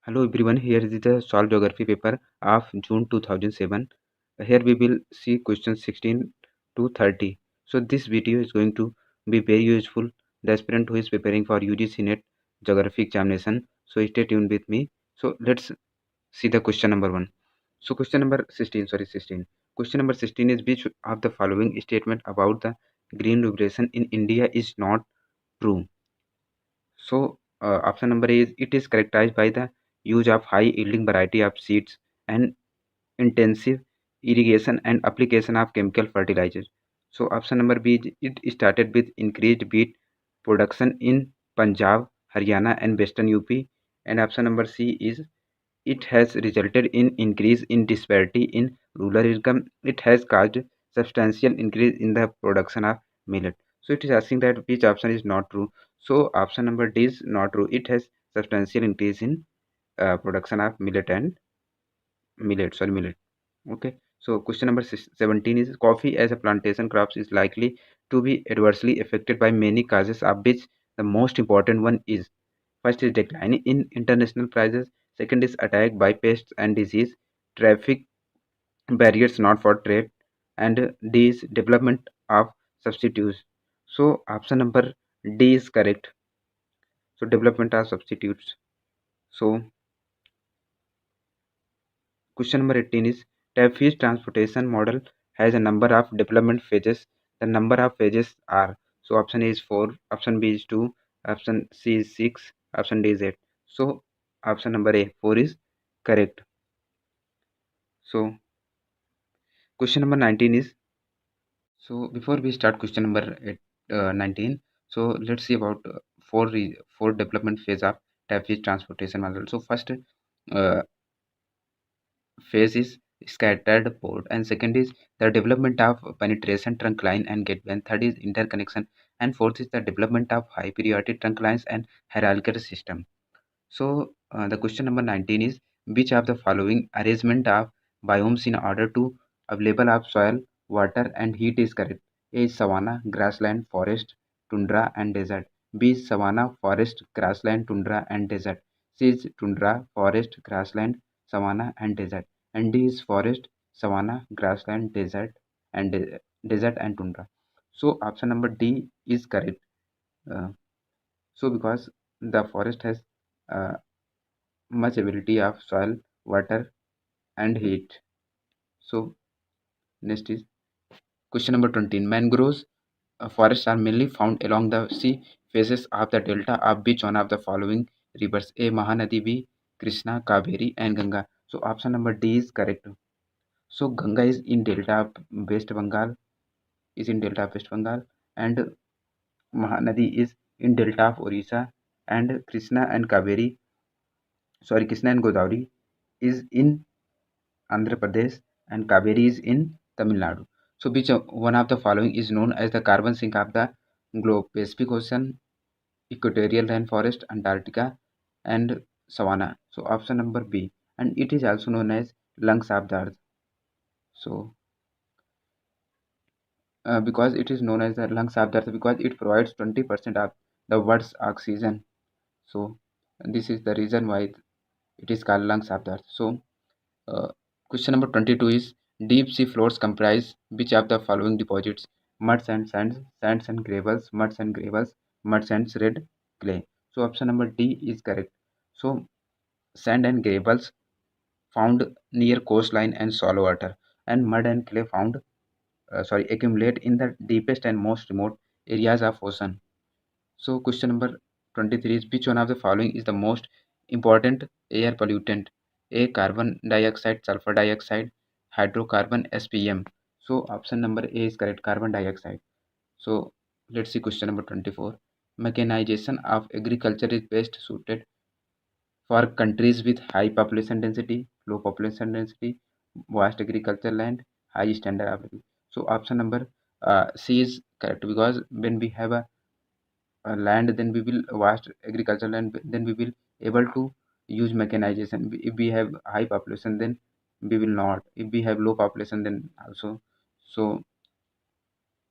Hello everyone, here is the Solve Geography paper of June 2007. Here we will see questions 16 to 30. So this video is going to be very useful the aspirant who is preparing for UGC NET Geography examination. So stay tuned with me. So let's see the question number 1. So question number 16. Question number 16 is which of the following statement about the green revolution in India is not true? So option number A is it is characterized by the use of high yielding variety of seeds and intensive irrigation and application of chemical fertilizers. So option number B is it started with increased wheat production in Punjab, Haryana and Western UP. And option number C is it has resulted in increase in disparity in rural income. It has caused substantial increase in the production of millet. So it is asking that which option is not true. So option number D is not true. It has substantial increase in production of millet. Okay. So question number 17 is coffee as a plantation crops is likely to be adversely affected by many causes, of which the most important one is: first is decline in international prices, second is attack by pests and disease, traffic barriers not for trade, and D is development of substitutes. So option number D is correct. So development of substitutes. So question number 18 is Tafi's transportation model has a number of development phases. The number of phases are, so option A is 4, option B is 2, option C is 6, option D is 8. So option number A 4 is correct. So question number 19 is, so before we start question number 19, so let's see about four development phase of Tafi's transportation model. So first uh, phase is scattered port, and second is the development of penetration trunk line and gateway, and third is interconnection, and fourth is the development of high priority trunk lines and hierarchical system. So the question number 19 is which of the following arrangement of biomes in order to available of soil, water and heat is correct? A is savanna, grassland, forest, tundra and desert. B is savanna, forest, grassland, tundra and desert. C is tundra, forest, grassland, savanna and desert. And D is forest, savanna, grassland, desert and tundra. So option number D is correct. Uh, so because the forest has uh, much ability of soil, water and heat. So next is question number 20. Mangroves forests are mainly found along the sea faces of the delta of which one of the following rivers? A Mahanadi, B Krishna, Kaveri and Ganga. So option number D is correct. So Ganga is in delta of West Bengal, and Mahanadi is in delta of Orissa, and Krishna and Godavari is in Andhra Pradesh, and Kaveri is in Tamil Nadu. So, which one of the following is known as the carbon sink of the globe? Pacific Ocean, equatorial rainforest, Antarctica, and savanna. So, option number B, and it is also known as lungs of the earth. So, because it is known as the lungs of the earth because it provides 20% of the world's oxygen. So, this is the reason why it is called lungs of the earth. So, Uh, question number 22 is deep sea floors comprise which of the following deposits? Muds and sands and gravels, muds and red clay. So option number D is correct. So sand and gravels found near coastline and shallow water, and mud and clay accumulate in the deepest and most remote areas of ocean. So question number 23 is which one of the following is the most important air pollutant? A carbon dioxide, sulfur dioxide, hydrocarbon, SPM. So option number A is correct, carbon dioxide. So let's see question number 24. Mechanization of agriculture is best suited for countries with high population density, low population density, vast agricultural land, high standard of living. So option number C is correct because when we have a land, then we will vast agricultural land, then we will able to use mechanization. If we have high population, then we will not. If we have low population, then also. So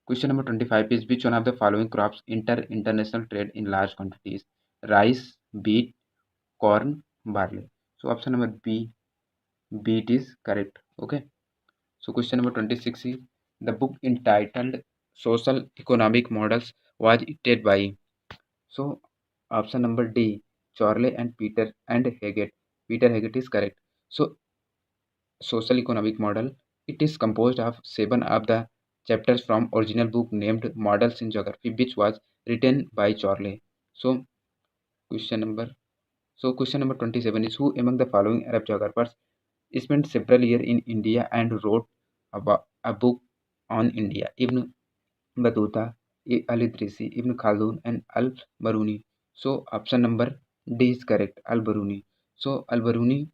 question number 25 is which one of the following crops enter international trade in large quantities? Rice, wheat, corn, barley. So option number B it is correct. Okay. So question number 26 is the book entitled Social Economic Models was edited by. So option number D, Chorley and Peter and Haggett. Peter Haggett is correct. So social economic model, it is composed of 7 of the chapters from original book named Models in Geography, which was written by Chorley. So question number question number 27 is who among the following Arab geographers spent several years in India and wrote about a book on India? Ibn Battuta, Al-Idrisi, Ibn Khaldun, and Al-Baruni. So option number D is correct, Al-Baruni. So Al-Baruni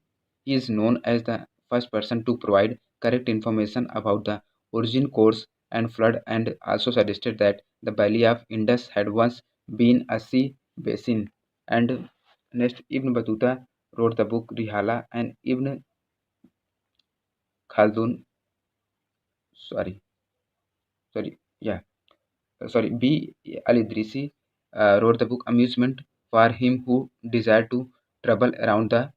is known as the first person to provide correct information about the origin, course, and flood, and also suggested that the valley of Indus had once been a sea basin. And next, Ibn Battuta wrote the book Rihala, and Ibn Khaldun, sorry, yeah, B. Al Idrisi wrote the book Amusement for Him Who Desired to Travel Around the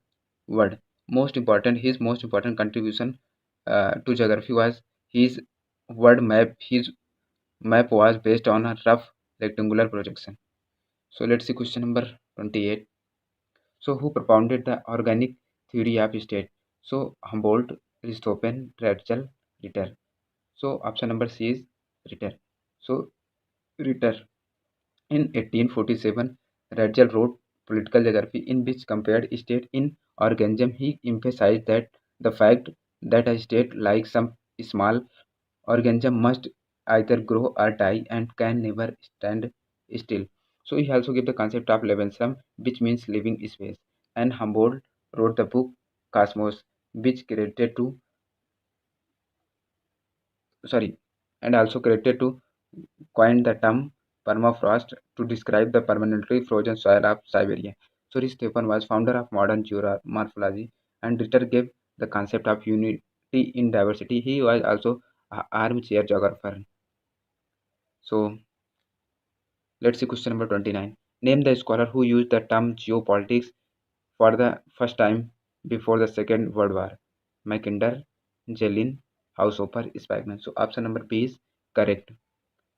World. His most important contribution to geography was his word map. His map was based on a rough rectangular projection. So let's see question number 28. So who propounded the organic theory of state? So Humboldt, Richthofen, Ratzel, Ritter. So option number C is Ritter. So Ritter. In 1847, Ratzel wrote Political Geography, in which compared state in organism. He emphasized that the fact that a state, like some small organism, must either grow or die and can never stand still. So he also gave the concept of Lebensraum, which means living space. And Humboldt wrote the book Cosmos, which credited to sorry, and also credited to coined the term permafrost to describe the permanently frozen soil of Siberia. So Stephen was founder of modern geomorphology, and Ritter gave the concept of unity in diversity. He was also an armchair geographer. So let's see question number 29. Name the scholar who used the term geopolitics for the first time before the Second World War. Mackinder, Jelin, Haushofer, Spigman. So option number B is correct.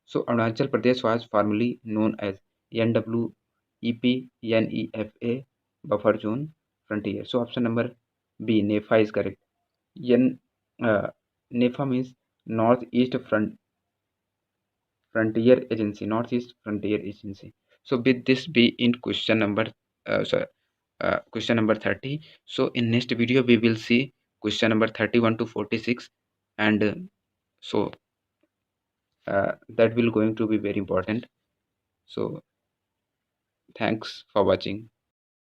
So Arunachal Pradesh was formerly known as NWEP buffer zone frontier. So option number B, NEFA is correct. N, uh, NEFA means Northeast Frontier Agency, Northeast Frontier Agency. So with this be in question number sorry, question number 30. So in next video we will see question number 31 to 46, and so that will going to be very important. So thanks for watching.